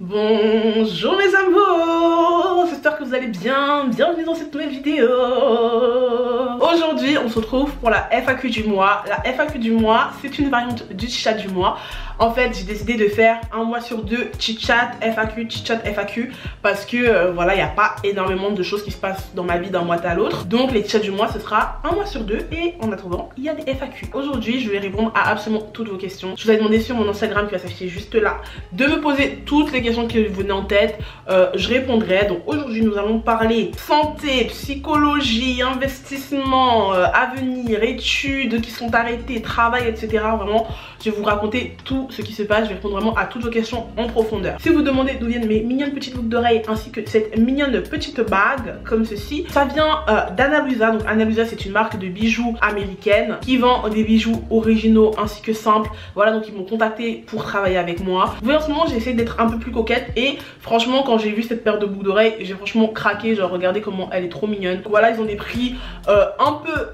Bonjour mes amours, j'espère que vous allez bien, bienvenue dans cette nouvelle vidéo. Aujourd'hui on se retrouve pour la FAQ du mois. La FAQ du mois c'est une variante du chit-chat du mois. En fait j'ai décidé de faire un mois sur deux chit-chat FAQ parce que voilà il n'y a pas énormément de choses qui se passent dans ma vie d'un mois à l'autre. Donc les chit-chats du mois ce sera un mois sur deux et en attendant il y a des FAQ. Aujourd'hui je vais répondre à absolument toutes vos questions. Je vous ai demandé sur mon Instagram qui va s'afficher juste là de me poser toutes les questions qui vous venaient en tête, je répondrai. Donc aujourd'hui nous allons parler santé, psychologie, investissement, avenir, études qui sont arrêtées, travail, etc. Vraiment je vais vous raconter tout ce qui se passe, je vais répondre vraiment à toutes vos questions en profondeur. Si vous demandez d'où viennent mes mignonnes petites boucles d'oreilles ainsi que cette mignonne petite bague comme ceci, ça vient d'Anna Luisa. Donc Anna Luisa c'est une marque de bijoux américaine qui vend des bijoux originaux ainsi que simples. Voilà, donc ils m'ont contacté pour travailler avec moi. Vous voyez en ce moment j'ai essayé d'être un peu plus coquette et franchement quand j'ai vu cette paire de boucles d'oreilles j'ai franchement craqué. Genre regardez comment elle est trop mignonne. Voilà, ils ont des prix un peu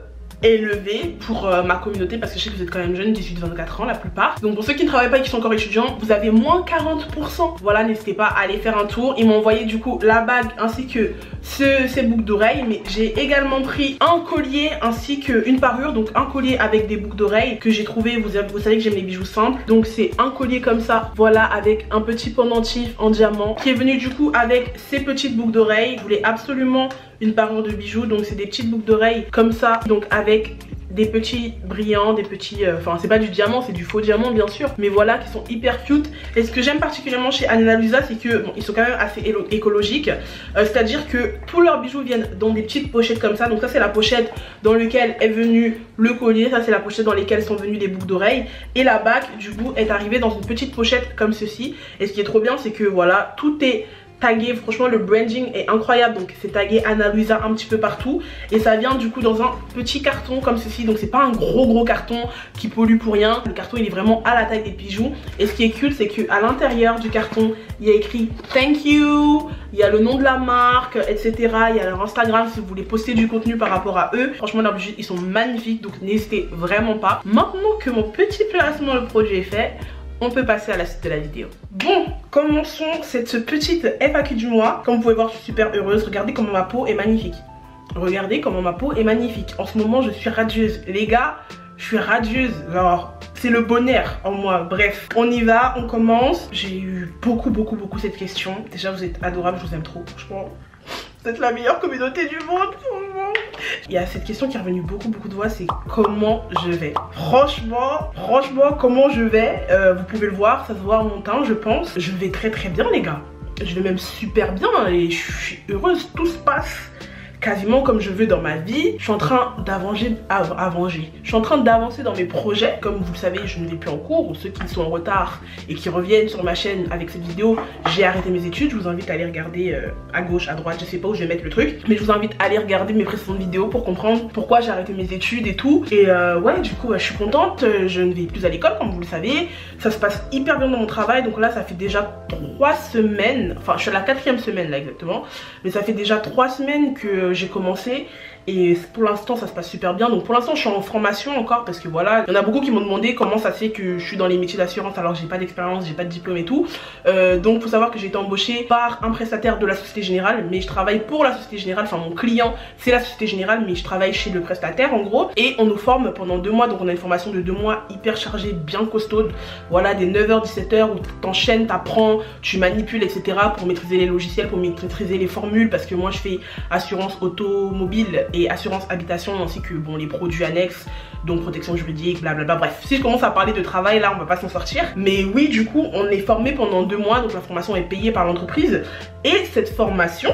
élevé pour ma communauté parce que je sais que vous êtes quand même jeunes, 18-24 ans la plupart. Donc pour ceux qui ne travaillent pas et qui sont encore étudiants, vous avez moins 40%. Voilà, n'hésitez pas à aller faire un tour. Ils m'ont envoyé du coup la bague ainsi que ces boucles d'oreilles, mais j'ai également pris un collier ainsi qu'une parure. Donc un collier avec des boucles d'oreilles que j'ai trouvé, vous savez que j'aime les bijoux simples. Donc c'est un collier comme ça, voilà, avec un petit pendentif en diamant qui est venu du coup avec ces petites boucles d'oreilles. Je voulais absolument une parure de bijoux, donc c'est des petites boucles d'oreilles comme ça, donc avec des petits brillants, des petits, enfin c'est pas du diamant, c'est du faux diamant bien sûr, mais voilà, qui sont hyper cute. Et ce que j'aime particulièrement chez Anna Luisa, c'est que bon, ils sont quand même assez écologiques, c'est à dire que tous leurs bijoux viennent dans des petites pochettes comme ça. Donc ça c'est la pochette dans laquelle est venu le collier, ça c'est la pochette dans laquelle sont venues les boucles d'oreilles, et la bague du coup est arrivée dans une petite pochette comme ceci. Et ce qui est trop bien c'est que voilà, tout est tagué, franchement le branding est incroyable. Donc c'est tagué Anna Luisa un petit peu partout et ça vient du coup dans un petit carton comme ceci. Donc c'est pas un gros carton qui pollue pour rien. Le carton il est vraiment à la taille des bijoux. Et ce qui est cool c'est que à l'intérieur du carton il y a écrit thank you, il y a le nom de la marque, etc. Il y a leur Instagram si vous voulez poster du contenu par rapport à eux. Franchement leurs bijoux ils sont magnifiques, donc n'hésitez vraiment pas. Maintenant que mon petit placement de produit est fait, on peut passer à la suite de la vidéo. Bon, commençons cette petite FAQ du mois. Comme vous pouvez voir, je suis super heureuse. Regardez comment ma peau est magnifique. Regardez comment ma peau est magnifique. En ce moment, je suis radieuse. Les gars, je suis radieuse. Alors, c'est le bonheur en moi. Bref, on y va, on commence. J'ai eu beaucoup cette question. Déjà, vous êtes adorables, je vous aime trop. Franchement, vous êtes la meilleure communauté du monde. Il y a cette question qui est revenue beaucoup de fois, c'est comment je vais. Franchement, comment je vais, vous pouvez le voir, ça se voit en mon teint je pense. Je vais très bien les gars. Je vais même super bien et je suis heureuse, tout se passe quasiment comme je veux dans ma vie. Je suis en train d'avancer dans mes projets. Comme vous le savez, je ne vais plus en cours. Ceux qui sont en retard et qui reviennent sur ma chaîne avec cette vidéo, j'ai arrêté mes études. Je vous invite à aller regarder à gauche, à droite, je sais pas où je vais mettre le truc, mais je vous invite à aller regarder mes précédentes vidéos pour comprendre pourquoi j'ai arrêté mes études et tout. Et ouais, du coup, je suis contente. Je ne vais plus à l'école, comme vous le savez. Ça se passe hyper bien dans mon travail. Donc là, ça fait déjà 3 semaines. Enfin, je suis à la 4e semaine là exactement. Mais ça fait déjà 3 semaines que j'ai commencé et pour l'instant ça se passe super bien. Donc pour l'instant je suis en formation encore parce que voilà, il y en a beaucoup qui m'ont demandé comment ça se fait que je suis dans les métiers d'assurance alors que j'ai pas d'expérience, j'ai pas de diplôme et tout. Donc faut savoir que j'ai été embauchée par un prestataire de la Société Générale, mais je travaille pour la Société Générale, enfin mon client c'est la Société Générale mais je travaille chez le prestataire en gros. Et on nous forme pendant 2 mois, donc on a une formation de 2 mois hyper chargée, bien costaude. Voilà, des 9h-17h où t'enchaînes, t'apprends, tu manipules etc. pour maîtriser les logiciels, pour maîtriser les formules, parce que moi je fais assurance automobile et assurance habitation ainsi que bon les produits annexes, donc protection juridique, blablabla. Bref, si je commence à parler de travail là on va pas s'en sortir. Mais oui, du coup on est formé pendant 2 mois, donc la formation est payée par l'entreprise et cette formation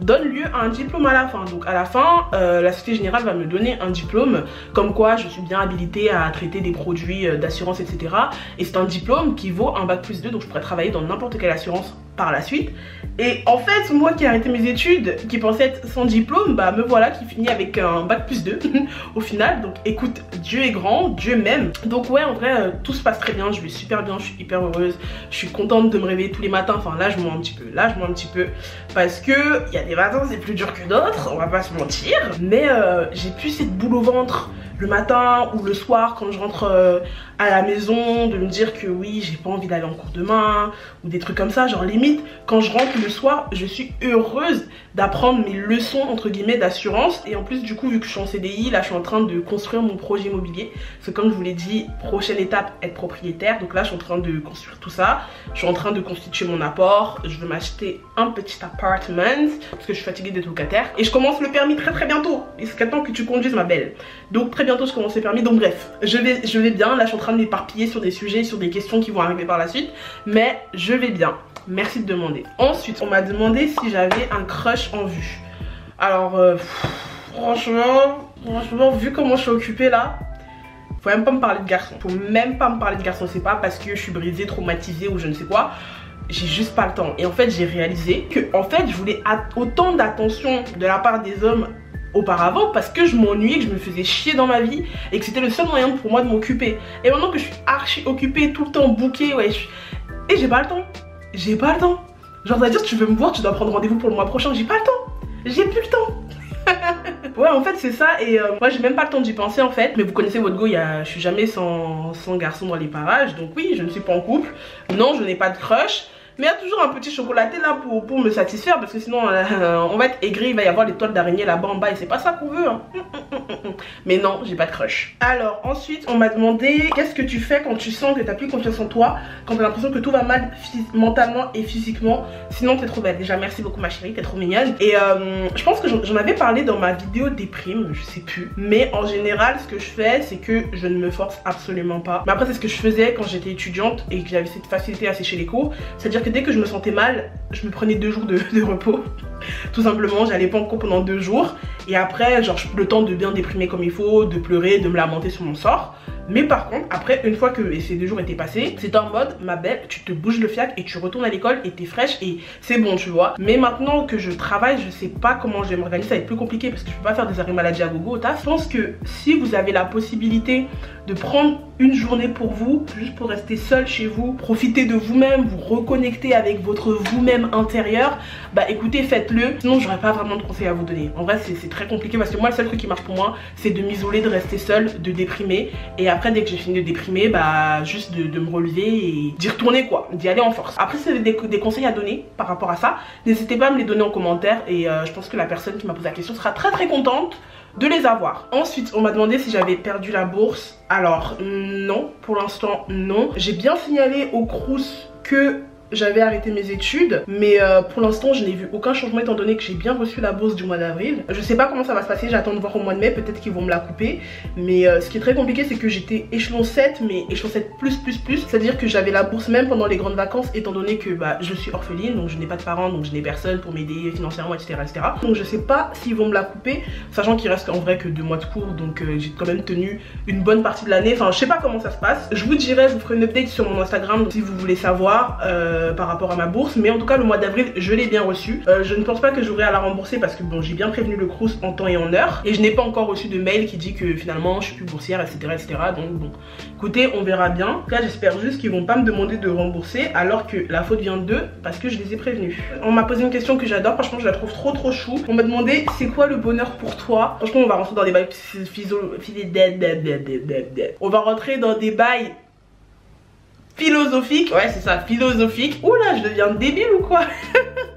donne lieu à un diplôme à la fin. Donc à la fin, la Société Générale va me donner un diplôme comme quoi je suis bien habilitée à traiter des produits d'assurance etc. Et c'est un diplôme qui vaut un bac+2, donc je pourrais travailler dans n'importe quelle assurance par la suite. Et en fait moi qui ai arrêté mes études, qui pensais être sans diplôme, bah me voilà qui finit avec un bac+2 au final. Donc écoute, Dieu est grand, Dieu m'aime. Donc ouais, en vrai tout se passe très bien, je vais super bien, je suis hyper heureuse. Je suis contente de me réveiller tous les matins. Enfin là je mens un petit peu, parce que il y a des matins c'est plus dur que d'autres, on va pas se mentir. Mais j'ai plus cette boule au ventre le matin ou le soir quand je rentre à la maison, de me dire que oui, j'ai pas envie d'aller en cours demain ou des trucs comme ça. Genre limite, quand je rentre le soir, je suis heureuse d'apprendre mes leçons entre guillemets d'assurance. Et en plus du coup, vu que je suis en CDI, là je suis en train de construire mon projet immobilier. Parce que comme je vous l'ai dit, prochaine étape, être propriétaire. Donc là je suis en train de construire tout ça. Je suis en train de constituer mon apport. Je veux m'acheter un petit appartement parce que je suis fatiguée d'être locataire. Et je commence le permis très bientôt. Il serait temps que tu conduises ma belle. Donc très bientôt je commence le permis. Donc bref, je vais bien. Là je suis en train de m'éparpiller sur des sujets, sur des questions qui vont arriver par la suite. Mais je vais bien. Merci de demander. Ensuite, on m'a demandé si j'avais un crush en vue. Alors, franchement, vu comment je suis occupée là, faut même pas me parler de garçon. Faut même pas me parler de garçon. C'est pas parce que je suis brisée, traumatisée ou je ne sais quoi. J'ai juste pas le temps. Et en fait, j'ai réalisé que en fait, je voulais autant d'attention de la part des hommes auparavant parce que je m'ennuyais, que je me faisais chier dans ma vie et que c'était le seul moyen pour moi de m'occuper. Et maintenant que je suis archi occupée, tout le temps bookée, ouais, et j'ai pas le temps. J'ai pas le temps. Genre, ça veut dire que tu veux me voir, tu dois prendre rendez-vous pour le mois prochain. J'ai pas le temps. J'ai plus le temps. Ouais, en fait c'est ça. Et moi j'ai même pas le temps d'y penser en fait. Mais vous connaissez votre go, je suis jamais sans garçon dans les parages. Donc oui, je ne suis pas en couple. Non, je n'ai pas de crush. Mais il y a toujours un petit chocolaté là pour me satisfaire. Parce que sinon on va être aigri, il va y avoir des toiles d'araignée là-bas en bas. Et c'est pas ça qu'on veut hein. Mais non, j'ai pas de crush. Alors ensuite on m'a demandé qu'est-ce que tu fais quand tu sens que t'as plus confiance en toi, quand t'as l'impression que tout va mal mentalement et physiquement. Sinon t'es trop belle. Déjà merci beaucoup ma chérie, t'es trop mignonne. Et je pense que j'en avais parlé dans ma vidéo déprime, je sais plus. Mais en général ce que je fais c'est que je ne me force absolument pas. Mais après c'est ce que je faisais quand j'étais étudiante et que j'avais cette facilité à sécher les cours. C'est-à-dire que dès que je me sentais mal, je me prenais 2 jours de repos. Tout simplement, j'allais pas en cours pendant 2 jours. Et après, genre, le temps de bien déprimer comme il faut, de pleurer, de me lamenter sur mon sort. Mais par contre, après, une fois que ces 2 jours étaient passés, c'était en mode, ma belle, tu te bouges le fiac et tu retournes à l'école et t'es fraîche et c'est bon, tu vois. Mais maintenant que je travaille, je sais pas comment je vais m'organiser, ça va être plus compliqué parce que je peux pas faire des arrêts maladie à gogo au taf. Je pense que si vous avez la possibilité de prendre une journée pour vous, juste pour rester seul chez vous, profiter de vous-même, vous reconnecter avec votre vous-même intérieur, bah écoutez, faites-le. Sinon, j'aurais pas vraiment de conseils à vous donner. En vrai, c'est très compliqué parce que moi, le seul truc qui marche pour moi, c'est de m'isoler, de rester seule, de déprimer. Et après, dès que j'ai fini de déprimer, bah juste de me relever et d'y retourner quoi, d'y aller en force. Après, si vous avez des conseils à donner par rapport à ça, n'hésitez pas à me les donner en commentaire et je pense que la personne qui m'a posé la question sera très contente de les avoir. Ensuite on m'a demandé si j'avais perdu la bourse. Alors non, pour l'instant non. J'ai bien signalé au Crous que j'avais arrêté mes études, mais pour l'instant je n'ai vu aucun changement étant donné que j'ai bien reçu la bourse du mois d'avril. Je sais pas comment ça va se passer, j'attends de voir au mois de mai, peut-être qu'ils vont me la couper. Mais ce qui est très compliqué c'est que j'étais échelon 7, mais échelon 7 plus, c'est à dire que j'avais la bourse même pendant les grandes vacances étant donné que bah, je suis orpheline, donc je n'ai pas de parents, donc je n'ai personne pour m'aider financièrement, etc., etc. Donc je sais pas s'ils vont me la couper, sachant qu'il reste en vrai que 2 mois de cours, donc j'ai quand même tenu une bonne partie de l'année. Enfin je sais pas comment ça se passe, je vous dirai, je vous ferai une update sur mon Instagram donc, si vous voulez savoir par rapport à ma bourse. Mais en tout cas le mois d'avril je l'ai bien reçu. Je ne pense pas que j'aurai à la rembourser parce que bon j'ai bien prévenu le Crous en temps et en heure et je n'ai pas encore reçu de mail qui dit que finalement je suis plus boursière, etc., donc bon écoutez on verra bien. Là j'espère juste qu'ils vont pas me demander de rembourser alors que la faute vient d'eux parce que je les ai prévenus. On m'a posé une question que j'adore, franchement je la trouve trop chou. On m'a demandé c'est quoi le bonheur pour toi. Franchement on va rentrer dans des bails on va rentrer dans des bails philosophique, ouais c'est ça, philosophique. Oula, je deviens débile ou quoi?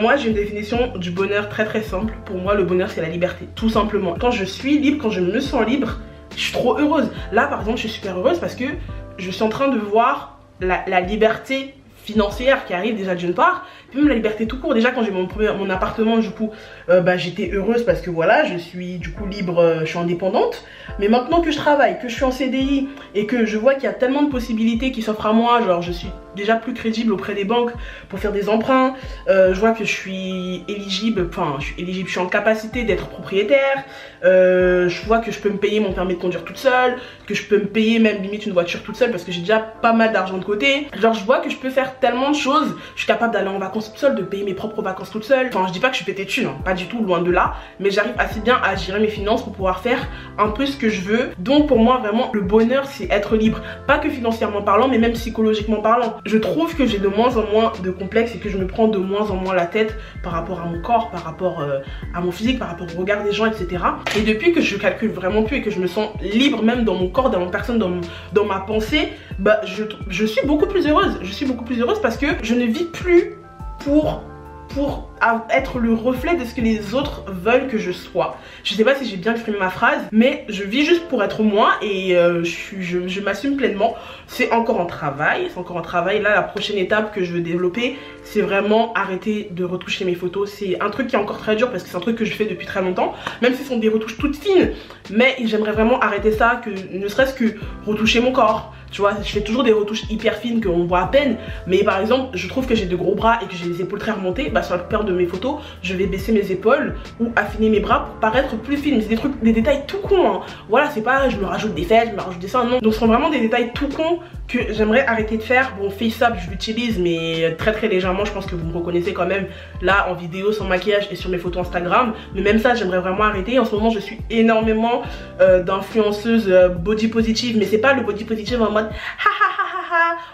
Moi j'ai une définition du bonheur très simple. Pour moi le bonheur c'est la liberté, tout simplement. Quand je suis libre, quand je me sens libre, je suis trop heureuse. Là par exemple je suis super heureuse parce que je suis en train de voir la liberté financière qui arrive déjà d'une part, puis même la liberté tout court. Déjà quand j'ai mon appartement du coup bah, j'étais heureuse parce que voilà je suis du coup libre, je suis indépendante. Mais maintenant que je travaille, que je suis en CDI et que je vois qu'il y a tellement de possibilités qui s'offrent à moi, genre je suis déjà plus crédible auprès des banques pour faire des emprunts, je vois que je suis éligible, je suis en capacité d'être propriétaire, je vois que je peux me payer mon permis de conduire toute seule, que je peux me payer même limite une voiture toute seule parce que j'ai déjà pas mal d'argent de côté. Genre je vois que je peux faire tellement de choses, je suis capable d'aller en vacances toute seule, de payer mes propres vacances toute seule. Enfin je dis pas que je suis pété de thunes, hein, pas du tout, loin de là, mais j'arrive assez bien à gérer mes finances pour pouvoir faire un peu ce que je veux. Donc pour moi vraiment le bonheur c'est être libre, pas que financièrement parlant mais même psychologiquement parlant. je trouve que j'ai de moins en moins de complexes et que je me prends de moins en moins la tête par rapport à mon corps, par rapport à mon physique, par rapport au regard des gens, etc. Et depuis que je calcule vraiment plus et que je me sens libre même dans mon corps, dans mon personne, dans ma pensée, bah je suis beaucoup plus heureuse. Je suis beaucoup plus heureuse parce que je ne vis plus pour être le reflet de ce que les autres veulent que je sois. Je sais pas si j'ai bien exprimé ma phrase, mais je vis juste pour être moi et je m'assume pleinement. C'est encore en travail, Là, la prochaine étape que je veux développer, c'est vraiment arrêter de retoucher mes photos. C'est un truc qui est encore très dur parce que c'est un truc que je fais depuis très longtemps, même si ce sont des retouches toutes fines, mais j'aimerais vraiment arrêter ça, que ne serait-ce que retoucher mon corps. Tu vois, je fais toujours des retouches hyper fines qu'on voit à peine, mais par exemple, je trouve que j'ai de gros bras et que j'ai les épaules très remontées, bah sur la plupart de mes photos, je vais baisser mes épaules ou affiner mes bras pour paraître plus fine. C'est des trucs, des détails tout cons, hein. Voilà, c'est pas je me rajoute des fesses, je me rajoute des seins, non. Donc ce sont vraiment des détails tout cons que j'aimerais arrêter de faire. Bon, FaceApp, je l'utilise, mais très légèrement. Je pense que vous me reconnaissez quand même là en vidéo, sans maquillage et sur mes photos Instagram. Mais même ça, j'aimerais vraiment arrêter. En ce moment, je suis énormément d'influenceuses body positive, mais c'est pas le body positive en mode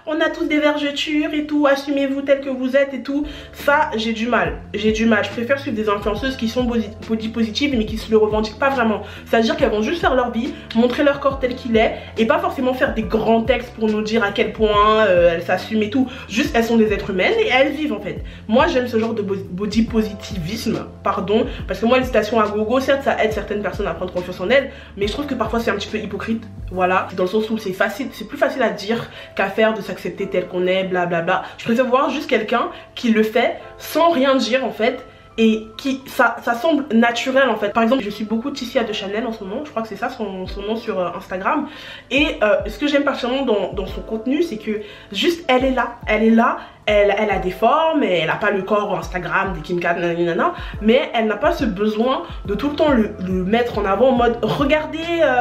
on a tous des vergetures et tout, assumez-vous tel que vous êtes et tout. Ça, j'ai du mal. Je préfère suivre des influenceuses qui sont body positive mais qui se le revendiquent pas vraiment. C'est-à-dire qu'elles vont juste faire leur vie, montrer leur corps tel qu'il est et pas forcément faire des grands textes pour nous dire à quel point elles s'assument et tout. Juste, elles sont des êtres humaines et elles vivent en fait. Moi, j'aime ce genre de body positivisme, pardon, parce que moi, les citations à gogo, certes, ça aide certaines personnes à prendre confiance en elles, mais je trouve que parfois c'est un petit peu hypocrite. Voilà, dans le sens où c'est plus facile à dire qu'à faire de s'accepter tel qu'on est, blablabla. Je préfère voir juste quelqu'un qui le fait sans rien dire en fait, et qui ça semble naturel en fait. Par exemple, je suis beaucoup Tissia de Chanel en ce moment, je crois que c'est ça son nom sur Instagram, et ce que j'aime particulièrement dans son contenu, c'est que juste elle est là, elle a des formes, elle n'a pas le corps Instagram des Kim Kardashian, mais elle n'a pas ce besoin de tout le temps le mettre en avant en mode regardez,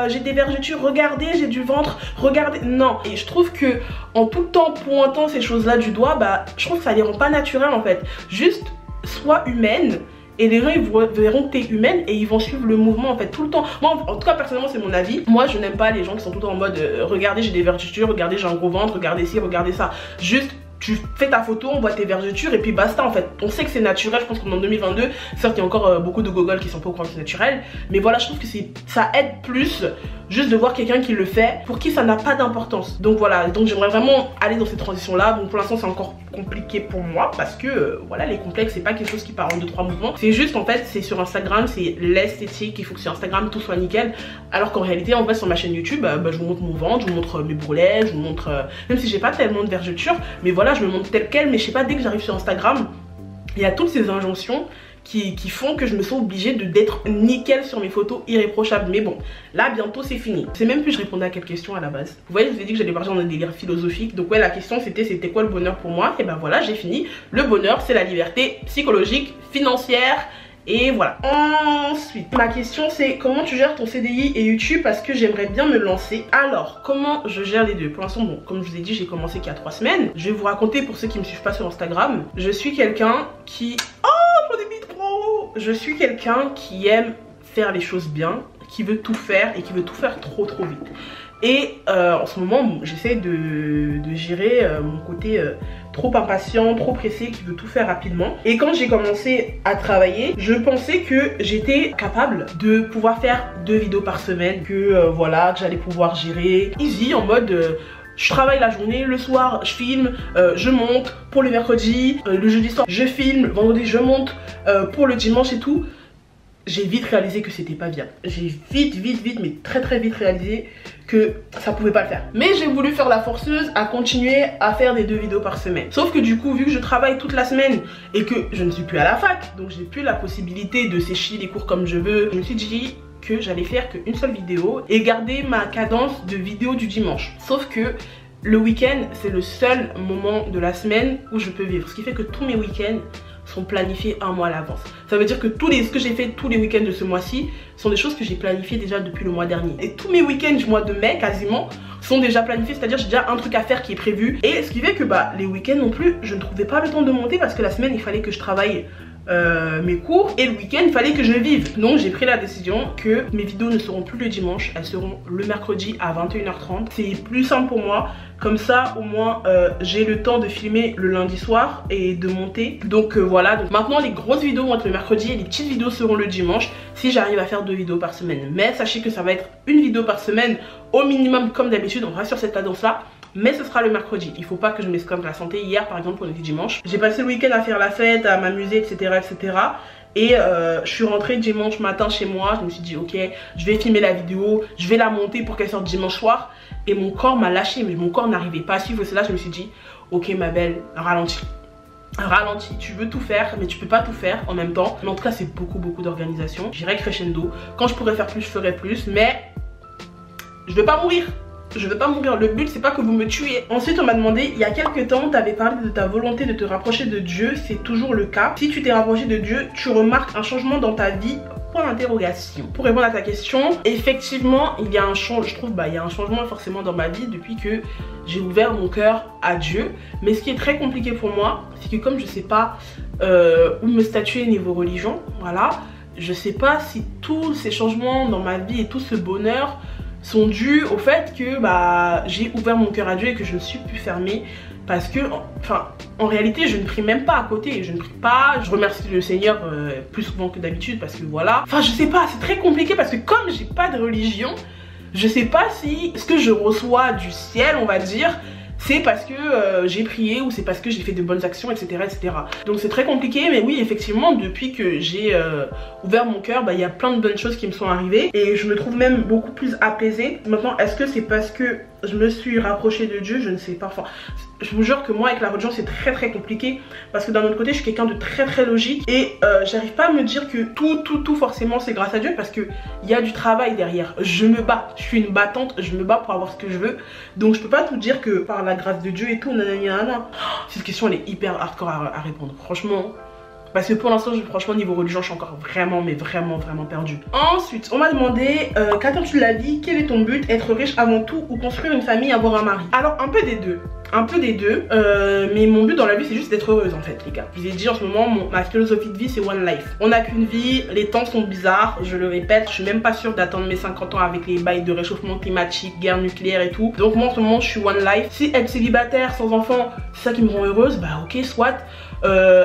j'ai des vergetures, regardez, j'ai du ventre, regardez. Non, et je trouve que en tout le temps pointant ces choses là du doigt, bah je trouve que ça les rend pas naturelles en fait. Juste sois humaine et les gens ils verront que t'es humaine et ils vont suivre le mouvement en fait tout le temps. Moi en tout cas personnellement c'est mon avis. Moi je n'aime pas les gens qui sont tout le temps en mode regardez j'ai des vergetures, regardez j'ai un gros ventre, regardez ci, regardez ça. Juste tu fais ta photo, on voit tes vergetures et puis basta en fait. On sait que c'est naturel, je pense qu'on est en 2022. Certes il y a encore beaucoup de gogoles qui sont pas au courant que c'est naturel, mais voilà, je trouve que ça aide plus juste de voir quelqu'un qui le fait pour qui ça n'a pas d'importance. Donc voilà, donc j'aimerais vraiment aller dans cette transition là. Donc pour l'instant c'est encore compliqué pour moi parce que voilà, les complexes c'est pas quelque chose qui part en 2-3 mouvements. C'est juste en fait, c'est sur Instagram, c'est l'esthétique, il faut que sur Instagram tout soit nickel. Alors qu'en réalité en vrai sur ma chaîne YouTube, je vous montre mon ventre, je vous montre mes bourrelets, je vous montre même si j'ai pas tellement de vergetures, mais voilà, je me montre tel quel. Mais je sais pas, dès que j'arrive sur Instagram, il y a toutes ces injonctions qui font que je me sens obligée d'être nickel sur mes photos, irréprochables. Mais bon, là bientôt c'est fini. C'est même plus je répondais à quelle question à la base. Vous voyez, je vous ai dit que j'allais partir dans un délire philosophique. Donc ouais, la question c'était quoi le bonheur pour moi. Et ben voilà, j'ai fini. Le bonheur c'est la liberté psychologique, financière. Et voilà. Ensuite, ma question c'est comment tu gères ton CDI et YouTube parce que j'aimerais bien me lancer. Alors, comment je gère les deux? Pour l'instant, bon, comme je vous ai dit, j'ai commencé qu'il y a 3 semaines. Je vais vous raconter pour ceux qui me suivent pas sur Instagram. Je suis quelqu'un qui... Oh, j'en ai mis trop. Je suis quelqu'un qui aime faire les choses bien, qui veut tout faire et qui veut tout faire trop vite. Et en ce moment, j'essaie de gérer mon côté trop impatient, trop pressé, qui veut tout faire rapidement. Et quand j'ai commencé à travailler, je pensais que j'étais capable de pouvoir faire 2 vidéos par semaine, que voilà, que j'allais pouvoir gérer easy en mode... je travaille la journée, le soir je filme, je monte pour le mercredi, le jeudi soir je filme, le vendredi je monte pour le dimanche et tout. J'ai vite réalisé que c'était pas bien. J'ai vite, mais très vite réalisé que ça pouvait pas le faire. Mais j'ai voulu faire la forceuse à continuer à faire des 2 vidéos par semaine. Sauf que du coup, vu que je travaille toute la semaine et que je ne suis plus à la fac, donc j'ai plus la possibilité de sécher les cours comme je veux, je me suis dit que j'allais faire qu'une seule vidéo et garder ma cadence de vidéo du dimanche. Sauf que le week-end, c'est le seul moment de la semaine où je peux vivre. Ce qui fait que tous mes week-ends sont planifiés 1 mois à l'avance. Ça veut dire que ce que j'ai fait tous les week-ends de ce mois-ci sont des choses que j'ai planifiées déjà depuis le mois dernier. Et tous mes week-ends du mois de mai quasiment sont déjà planifiés, c'est-à-dire j'ai déjà un truc à faire qui est prévu. Et ce qui fait que les week-ends non plus, je ne trouvais pas le temps de monter parce que la semaine il fallait que je travaille mes cours et le week-end il fallait que je vive. Donc j'ai pris la décision que mes vidéos ne seront plus le dimanche, elles seront le mercredi à 21h30. C'est plus simple pour moi, comme ça au moins j'ai le temps de filmer le lundi soir et de monter. Donc voilà, donc maintenant les grosses vidéos vont être le mercredi et les petites vidéos seront le dimanche si j'arrive à faire 2 vidéos par semaine. Mais sachez que ça va être une vidéo par semaine au minimum comme d'habitude, on reste sur cette cadence là. Mais ce sera le mercredi, il faut pas que je m'escompte la santé. Hier par exemple on était dimanche, j'ai passé le week-end à faire la fête, à m'amuser etc etc. Et je suis rentrée dimanche matin chez moi, je me suis dit ok, je vais filmer la vidéo, je vais la monter pour qu'elle sorte dimanche soir. Et mon corps m'a lâché, mais mon corps n'arrivait pas à suivre. C'est là je me suis dit ok ma belle, ralentis. Ralentis, tu veux tout faire mais tu peux pas tout faire en même temps. Mais en tout cas c'est beaucoup d'organisation. J'irai crescendo, quand je pourrais faire plus je ferai plus. Mais je vais pas mourir. Je veux pas mourir, le but c'est pas que vous me tuez. Ensuite on m'a demandé, il y a quelques temps tu avais parlé de ta volonté de te rapprocher de Dieu, c'est toujours le cas? Si tu t'es rapproché de Dieu, tu remarques un changement dans ta vie? Point d'interrogation. Pour répondre à ta question, effectivement il y a un changement, je trouve il y a un changement forcément dans ma vie depuis que j'ai ouvert mon cœur à Dieu. Mais ce qui est très compliqué pour moi, c'est que comme je sais pas où me statuer niveau religion, voilà, je sais pas si tous ces changements dans ma vie et tout ce bonheur sont dus au fait que j'ai ouvert mon cœur à Dieu et que je ne suis plus fermée. Parce que, enfin, en réalité, je ne prie même pas à côté. Je ne prie pas, je remercie le Seigneur plus souvent que d'habitude parce que voilà. Enfin, je sais pas, c'est très compliqué parce que comme j'ai pas de religion, je sais pas si ce que je reçois du ciel, on va dire, c'est parce que j'ai prié ou c'est parce que j'ai fait de bonnes actions, etc. etc. Donc c'est très compliqué, mais oui, effectivement, depuis que j'ai ouvert mon cœur, il y a plein de bonnes choses qui me sont arrivées et je me trouve même beaucoup plus apaisée. Maintenant, est-ce que c'est parce que je me suis rapprochée de Dieu? Je ne sais pas. Enfin, je vous jure que moi avec la religion c'est très compliqué parce que d'un autre côté je suis quelqu'un de très logique et j'arrive pas à me dire que tout forcément c'est grâce à Dieu parce que il y a du travail derrière. Je me bats, je suis une battante, je me bats pour avoir ce que je veux. Donc je peux pas tout dire que par la grâce de Dieu et tout, nanana. Cette question elle est hyper hardcore à répondre, franchement. Parce que pour l'instant, franchement, niveau religion, je suis encore vraiment perdue. Ensuite, on m'a demandé, qu'attends-tu de la vie? Quel est ton but? Être riche avant tout ou construire une famille, avoir un mari? Alors, un peu des deux. Un peu des deux. Mais mon but dans la vie, c'est juste d'être heureuse, en fait, les gars. Je vous ai dit, en ce moment, ma philosophie de vie, c'est one life. On n'a qu'une vie, les temps sont bizarres, je le répète. Je suis même pas sûre d'attendre mes 50 ans avec les bails de réchauffement climatique, guerre nucléaire et tout. Donc, moi, en ce moment, je suis one life. Si être célibataire, sans enfant, c'est ça qui me rend heureuse, ok, soit.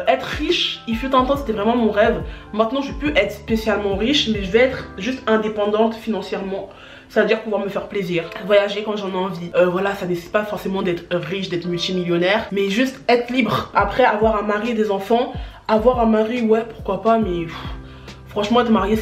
Être riche, il fut un temps c'était vraiment mon rêve. Maintenant je peux être spécialement riche, mais je vais être juste indépendante financièrement. C'est-à-dire pouvoir me faire plaisir, voyager quand j'en ai envie. Voilà, ça nécessite pas forcément d'être riche, d'être multimillionnaire, mais juste être libre. Après avoir un mari et des enfants, avoir un mari, ouais pourquoi pas, mais franchement être mariée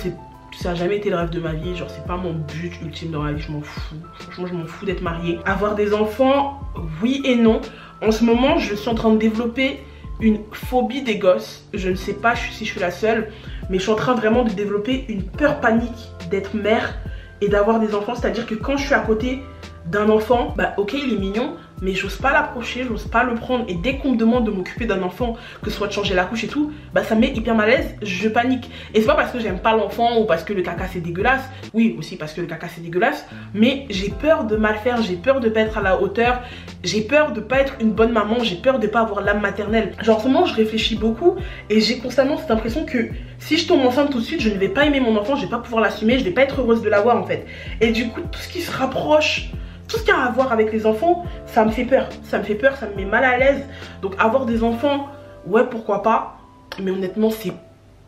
ça a jamais été le rêve de ma vie, genre c'est pas mon but ultime dans la vie, je m'en fous. Franchement je m'en fous d'être mariée. Avoir des enfants, oui et non. En ce moment je suis en train de développer une phobie des gosses. Je ne sais pas si je suis la seule, mais je suis en train vraiment de développer une peur panique d'être mère et d'avoir des enfants. C'est à dire que quand je suis à côté d'un enfant, ok il est mignon, mais j'ose pas l'approcher, j'ose pas le prendre. Et dès qu'on me demande de m'occuper d'un enfant, que ce soit de changer la couche et tout, ça me met hyper mal à l'aise, je panique. Et c'est pas parce que j'aime pas l'enfant ou parce que le caca c'est dégueulasse, oui aussi parce que le caca c'est dégueulasse, mais j'ai peur de mal faire, j'ai peur de pas être à la hauteur, j'ai peur de pas être une bonne maman, j'ai peur de pas avoir l'âme maternelle. Genre en ce moment je réfléchis beaucoup et j'ai constamment cette impression que si je tombe enceinte tout de suite, je ne vais pas aimer mon enfant, je vais pas pouvoir l'assumer, je vais pas être heureuse de l'avoir en fait. Et du coup tout ce qui se rapproche, tout ce qui a à voir avec les enfants, ça me fait peur, ça me met mal à l'aise. Donc avoir des enfants, ouais pourquoi pas, mais honnêtement c'est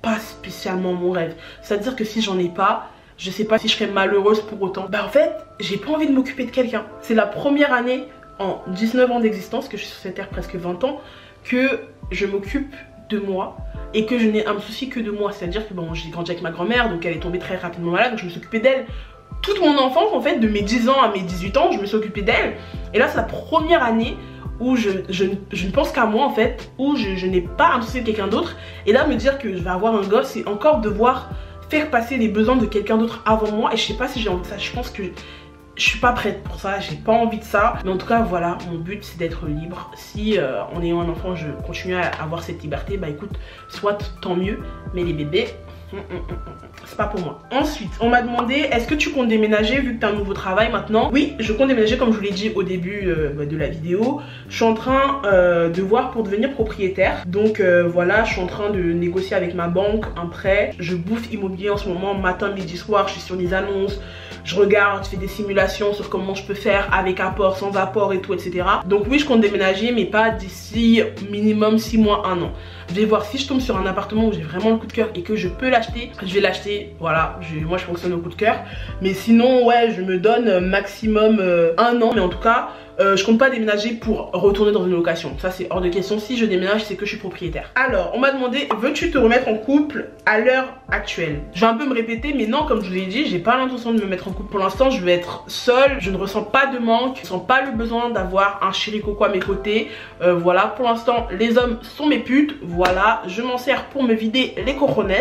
pas spécialement mon rêve. C'est à dire que si j'en ai pas, je sais pas si je serais malheureuse pour autant. En fait, j'ai pas envie de m'occuper de quelqu'un. C'est la première année en 19 ans d'existence, que je suis sur cette terre presque 20 ans, que je m'occupe de moi et que je n'ai un souci que de moi. C'est à dire que j'ai grandi avec ma grand-mère, donc elle est tombée très rapidement malade, donc je me suis occupée d'elle. Toute mon enfance en fait, de mes 10 ans à mes 18 ans, je me suis occupée d'elle. Et là c'est la première année où je ne pense qu'à moi en fait, où je n'ai pas un souci de quelqu'un d'autre. Et là me dire que je vais avoir un gosse, c'est encore devoir faire passer les besoins de quelqu'un d'autre avant moi. Et je sais pas si j'ai envie de ça, je pense que je suis pas prête pour ça, j'ai pas envie de ça. Mais en tout cas voilà, mon but c'est d'être libre. Si en ayant un enfant je continue à avoir cette liberté, écoute, soit tant mieux. Mais les bébés, c'est pas pour moi. Ensuite, on m'a demandé, est-ce que tu comptes déménager vu que tu as un nouveau travail maintenant? Oui, je compte déménager comme je vous l'ai dit au début de la vidéo. Je suis en train de voir pour devenir propriétaire. Donc voilà, je suis en train de négocier avec ma banque un prêt. Je bouffe immobilier en ce moment, matin, midi, soir. Je suis sur des annonces, je regarde, je fais des simulations sur comment je peux faire avec apport, sans apport et tout, etc. Donc oui, je compte déménager, mais pas d'ici minimum 6 mois, 1 an. Je vais voir si je tombe sur un appartement où j'ai vraiment le coup de cœur et que je peux l'acheter. Je vais l'acheter, voilà, moi je fonctionne au coup de cœur. Mais sinon, ouais, je me donne maximum 1 an. Mais en tout cas, je compte pas déménager pour retourner dans une location. Ça, c'est hors de question. Si je déménage, c'est que je suis propriétaire. Alors, on m'a demandé, veux-tu te remettre en couple à l'heure actuelle? Je vais un peu me répéter, mais non, comme je vous l'ai dit, j'ai pas l'intention de me mettre en couple pour l'instant. Je veux être seule. Je ne ressens pas de manque. Je ne sens pas le besoin d'avoir un chéri coco à mes côtés. Voilà, pour l'instant, les hommes sont mes putes. Voilà, je m'en sers pour me vider les cojones.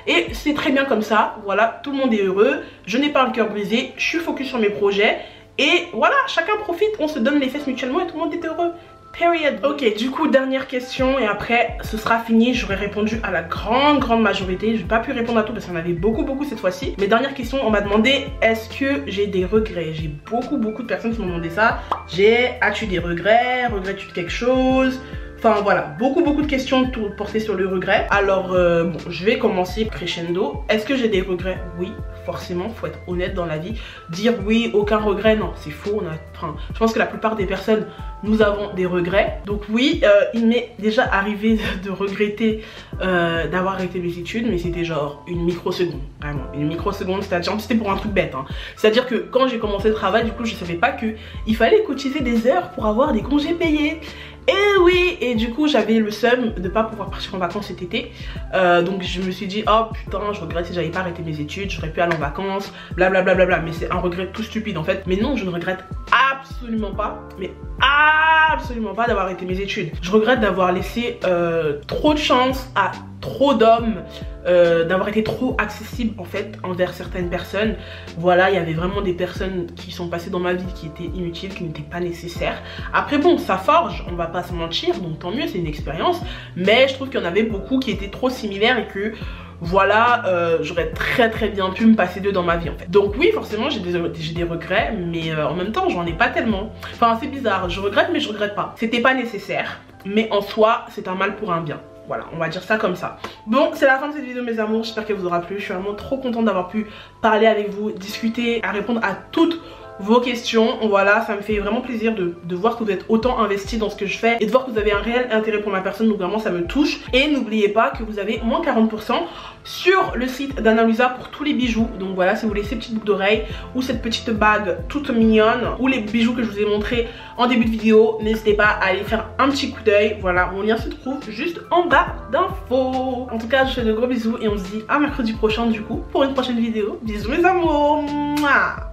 Et c'est très bien comme ça. Voilà, tout le monde est heureux. Je n'ai pas le cœur brisé. Je suis focus sur mes projets. Et voilà, chacun profite, on se donne les fesses mutuellement et tout le monde est heureux. Period. Ok, du coup, dernière question et après ce sera fini. J'aurais répondu à la grande majorité. Je n'ai pas pu répondre à tout parce qu'il y en avait beaucoup cette fois-ci. Mais dernière question, on m'a demandé est-ce que j'ai des regrets? J'ai beaucoup de personnes qui m'ont demandé ça. As-tu des regrets? Regrettes-tu de quelque chose? Enfin voilà, beaucoup de questions portées sur le regret. Alors bon, je vais commencer crescendo. Est-ce que j'ai des regrets? Oui, forcément, faut être honnête dans la vie. Dire oui, aucun regret, non, c'est faux. Je pense que la plupart des personnes, nous avons des regrets. Donc oui, il m'est déjà arrivé de regretter d'avoir arrêté mes études, mais c'était genre une microseconde, vraiment, une microseconde. C'est-à-dire, c'était pour un truc bête, hein. C'est-à-dire que quand j'ai commencé le travail, du coup, je savais pas que il fallait cotiser des heures pour avoir des congés payés. Et oui, et du coup j'avais le seum de pas pouvoir partir en vacances cet été. Donc je me suis dit oh putain, je regrette si j'avais pas arrêté mes études, j'aurais pu aller en vacances, blablabla. Mais c'est un regret tout stupide en fait. Mais non, je ne regrette absolument pas, mais absolument pas d'avoir arrêté mes études. Je regrette d'avoir laissé trop de chance à trop d'hommes, d'avoir été trop accessible en fait envers certaines personnes. Voilà, il y avait vraiment des personnes qui sont passées dans ma vie qui étaient inutiles, qui n'étaient pas nécessaires. Après bon, ça forge, on va pas se mentir, donc tant mieux, c'est une expérience. Mais je trouve qu'il y en avait beaucoup qui étaient trop similaires et que voilà, j'aurais très bien pu me passer d'eux dans ma vie en fait. Donc oui, forcément j'ai des regrets, mais en même temps j'en ai pas tellement. Enfin c'est bizarre, je regrette mais je regrette pas. C'était pas nécessaire, mais en soi c'est un mal pour un bien. Voilà, on va dire ça comme ça. Bon, c'est la fin de cette vidéo mes amours, j'espère qu'elle vous aura plu. Je suis vraiment trop contente d'avoir pu parler avec vous, discuter, à répondre à toutes vos questions. Voilà, ça me fait vraiment plaisir de voir que vous êtes autant investi dans ce que je fais et de voir que vous avez un réel intérêt pour ma personne, donc vraiment ça me touche. Et n'oubliez pas que vous avez moins 40% sur le site d'Anna Luisa pour tous les bijoux. Donc voilà, si vous voulez ces petites boucles d'oreilles ou cette petite bague toute mignonne ou les bijoux que je vous ai montré en début de vidéo, n'hésitez pas à aller faire un petit coup d'œil. Voilà, mon lien se trouve juste en bas d'infos. En tout cas, je vous fais de gros bisous et on se dit à mercredi prochain du coup pour une prochaine vidéo. Bisous mes amours. Mouah.